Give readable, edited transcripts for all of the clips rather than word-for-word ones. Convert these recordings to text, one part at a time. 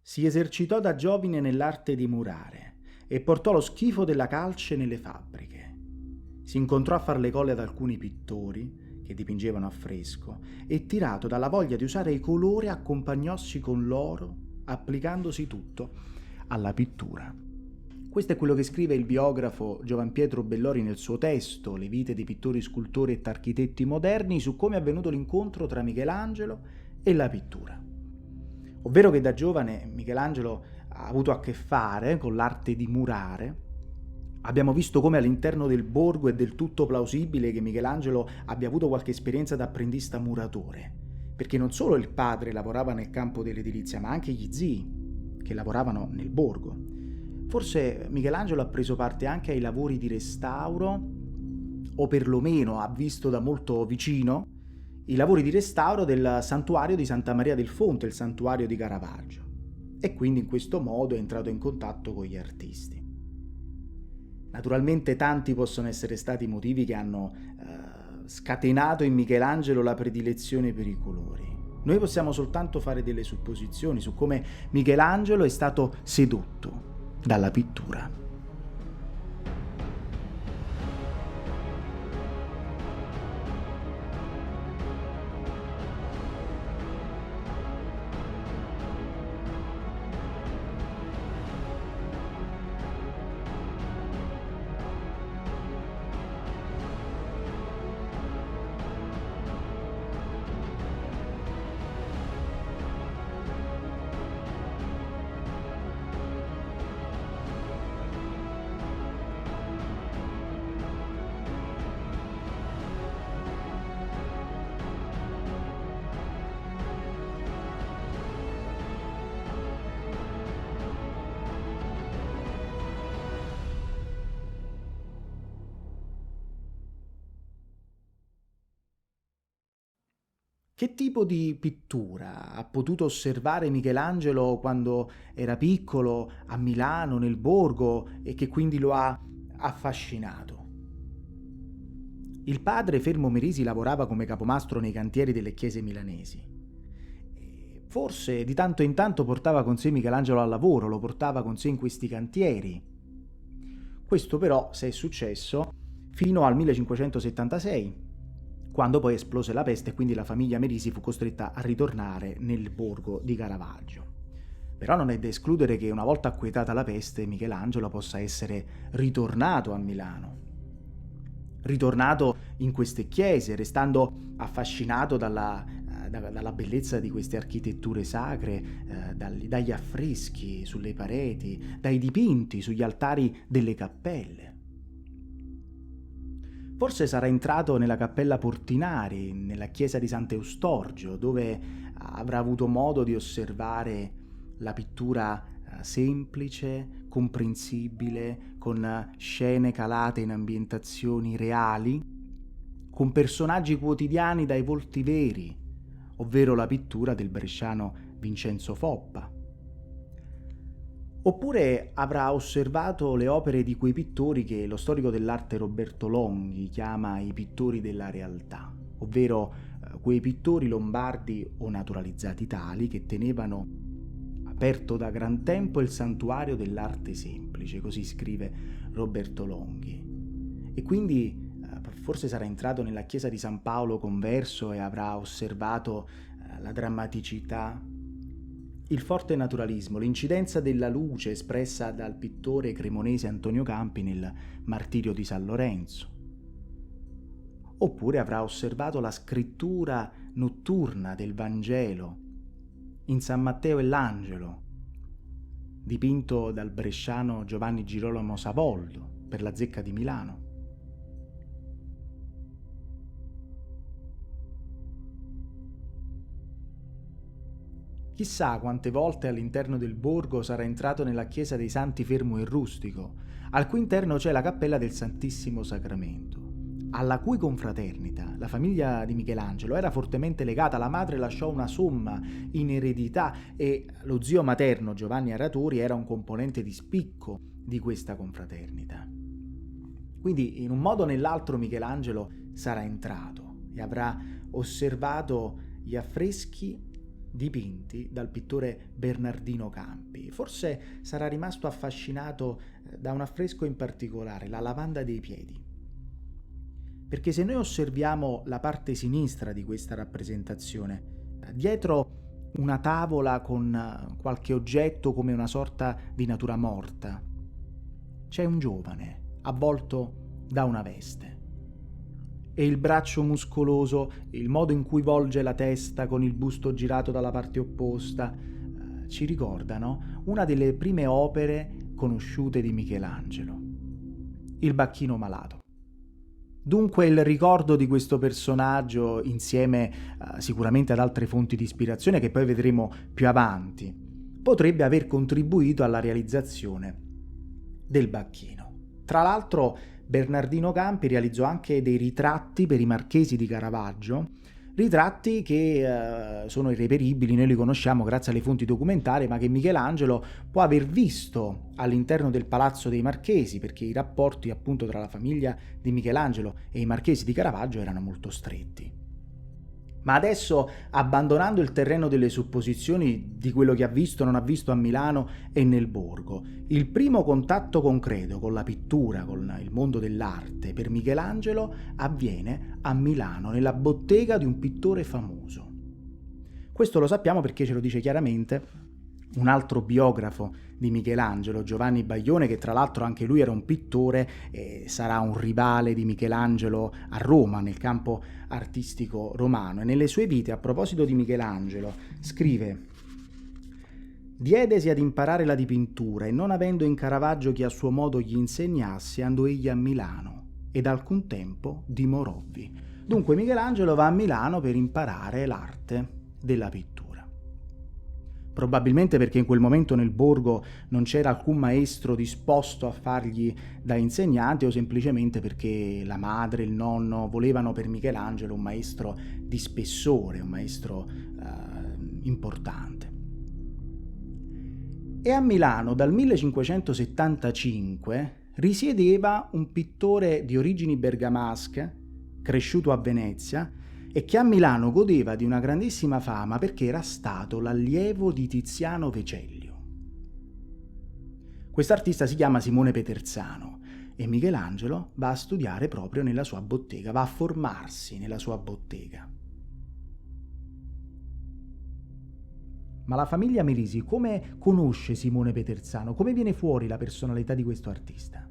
Si esercitò da giovine nell'arte di murare e portò lo schifo della calce nelle fabbriche. Si incontrò a far le colle ad alcuni pittori che dipingevano a fresco e, tirato dalla voglia di usare i colori, accompagnòsi con loro, applicandosi tutto alla pittura. Questo è quello che scrive il biografo Giovan Pietro Bellori nel suo testo Le vite dei pittori, scultori e architetti moderni su come è avvenuto l'incontro tra Michelangelo e la pittura. Ovvero che da giovane Michelangelo ha avuto a che fare con l'arte di murare. Abbiamo visto come all'interno del borgo è del tutto plausibile che Michelangelo abbia avuto qualche esperienza da apprendista muratore, perché non solo il padre lavorava nel campo dell'edilizia, ma anche gli zii che lavoravano nel borgo. Forse Michelangelo ha preso parte anche ai lavori di restauro, o perlomeno ha visto da molto vicino i lavori di restauro del santuario di Santa Maria del Fonte, il santuario di Caravaggio, e quindi in questo modo è entrato in contatto con gli artisti. Naturalmente tanti possono essere stati i motivi che hanno scatenato in Michelangelo la predilezione per i colori. Noi possiamo soltanto fare delle supposizioni su come Michelangelo è stato sedotto dalla pittura. Che tipo di pittura ha potuto osservare Michelangelo quando era piccolo a Milano, nel borgo, e che quindi lo ha affascinato? Il padre, Fermo Merisi, lavorava come capomastro nei cantieri delle chiese milanesi. Forse di tanto in tanto portava con sé Michelangelo al lavoro, lo portava con sé in questi cantieri. Questo però, se è successo, fino al 1576, quando poi esplose la peste e quindi la famiglia Merisi fu costretta a ritornare nel borgo di Caravaggio. Però non è da escludere che una volta acquietata la peste Michelangelo possa essere ritornato a Milano, ritornato in queste chiese, restando affascinato dalla bellezza di queste architetture sacre, dagli affreschi sulle pareti, dai dipinti sugli altari delle cappelle. Forse sarà entrato nella cappella Portinari, nella chiesa di Sant'Eustorgio, dove avrà avuto modo di osservare la pittura semplice, comprensibile, con scene calate in ambientazioni reali, con personaggi quotidiani dai volti veri, ovvero la pittura del bresciano Vincenzo Foppa. Oppure avrà osservato le opere di quei pittori che lo storico dell'arte Roberto Longhi chiama i pittori della realtà, ovvero quei pittori lombardi o naturalizzati tali che tenevano aperto da gran tempo il santuario dell'arte semplice, così scrive Roberto Longhi. E quindi forse sarà entrato nella chiesa di San Paolo Converso e avrà osservato la drammaticità, il forte naturalismo, l'incidenza della luce espressa dal pittore cremonese Antonio Campi nel Martirio di San Lorenzo. Oppure avrà osservato la scrittura notturna del Vangelo in San Matteo e l'Angelo, dipinto dal bresciano Giovanni Girolamo Savoldo per la Zecca di Milano. Chissà quante volte all'interno del borgo sarà entrato nella chiesa dei Santi Fermo e Rustico, al cui interno c'è la cappella del Santissimo Sacramento, alla cui confraternita la famiglia di Michelangelo era fortemente legata. La madre lasciò una somma in eredità e lo zio materno Giovanni Aratori era un componente di spicco di questa confraternita. Quindi in un modo o nell'altro Michelangelo sarà entrato e avrà osservato gli affreschi dipinti dal pittore Bernardino Campi. Forse sarà rimasto affascinato da un affresco in particolare, la lavanda dei piedi. Perché se noi osserviamo la parte sinistra di questa rappresentazione, dietro una tavola con qualche oggetto come una sorta di natura morta, c'è un giovane avvolto da una veste. E il braccio muscoloso, il modo in cui volge la testa con il busto girato dalla parte opposta, ci ricordano una delle prime opere conosciute di Michelangelo, il Bacchino malato. Dunque il ricordo di questo personaggio, insieme sicuramente ad altre fonti di ispirazione che poi vedremo più avanti, potrebbe aver contribuito alla realizzazione del Bacchino. Tra l'altro Bernardino Campi realizzò anche dei ritratti per i marchesi di Caravaggio, ritratti che sono irreperibili, noi li conosciamo grazie alle fonti documentarie, ma che Michelangelo può aver visto all'interno del Palazzo dei Marchesi, perché i rapporti appunto tra la famiglia di Michelangelo e i marchesi di Caravaggio erano molto stretti. Ma adesso, abbandonando il terreno delle supposizioni di quello che ha visto o non ha visto a Milano e nel borgo, il primo contatto concreto con la pittura, con il mondo dell'arte per Michelangelo avviene a Milano, nella bottega di un pittore famoso. Questo lo sappiamo perché ce lo dice chiaramente un altro biografo di Michelangelo, Giovanni Baglione, che tra l'altro anche lui era un pittore e sarà un rivale di Michelangelo a Roma, nel campo artistico romano. E nelle sue vite, a proposito di Michelangelo, scrive: «Diedesi ad imparare la dipintura e non avendo in Caravaggio chi a suo modo gli insegnasse, andò egli a Milano ed alcun tempo dimoròvi». Dunque Michelangelo va a Milano per imparare l'arte della pittura. Probabilmente perché in quel momento nel borgo non c'era alcun maestro disposto a fargli da insegnante, o semplicemente perché la madre e il nonno volevano per Michelangelo un maestro di spessore, un maestro importante. E a Milano dal 1575 risiedeva un pittore di origini bergamasche, cresciuto a Venezia, e che a Milano godeva di una grandissima fama perché era stato l'allievo di Tiziano Vecellio. Quest'artista si chiama Simone Peterzano e Michelangelo va a studiare proprio nella sua bottega, va a formarsi nella sua bottega. Ma la famiglia Merisi come conosce Simone Peterzano? Come viene fuori la personalità di questo artista?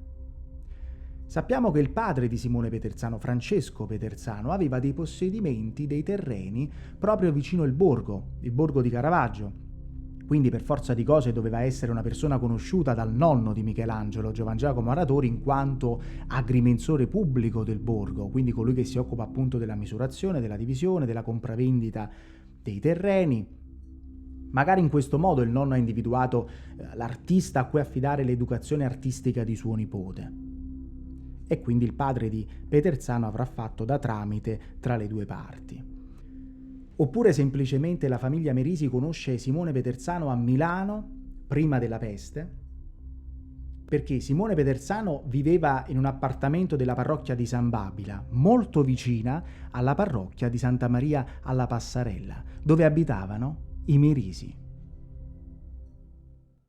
Sappiamo che il padre di Simone Peterzano, Francesco Peterzano, aveva dei possedimenti, dei terreni proprio vicino il borgo di Caravaggio. Quindi per forza di cose doveva essere una persona conosciuta dal nonno di Michelangelo, Giovan Giacomo Aratori, in quanto agrimensore pubblico del borgo, quindi colui che si occupa appunto della misurazione, della divisione, della compravendita dei terreni. Magari in questo modo il nonno ha individuato l'artista a cui affidare l'educazione artistica di suo nipote. E quindi il padre di Peterzano avrà fatto da tramite tra le due parti. Oppure semplicemente la famiglia Merisi conosce Simone Peterzano a Milano prima della peste, perché Simone Peterzano viveva in un appartamento della parrocchia di San Babila, molto vicina alla parrocchia di Santa Maria alla Passarella, dove abitavano i Merisi.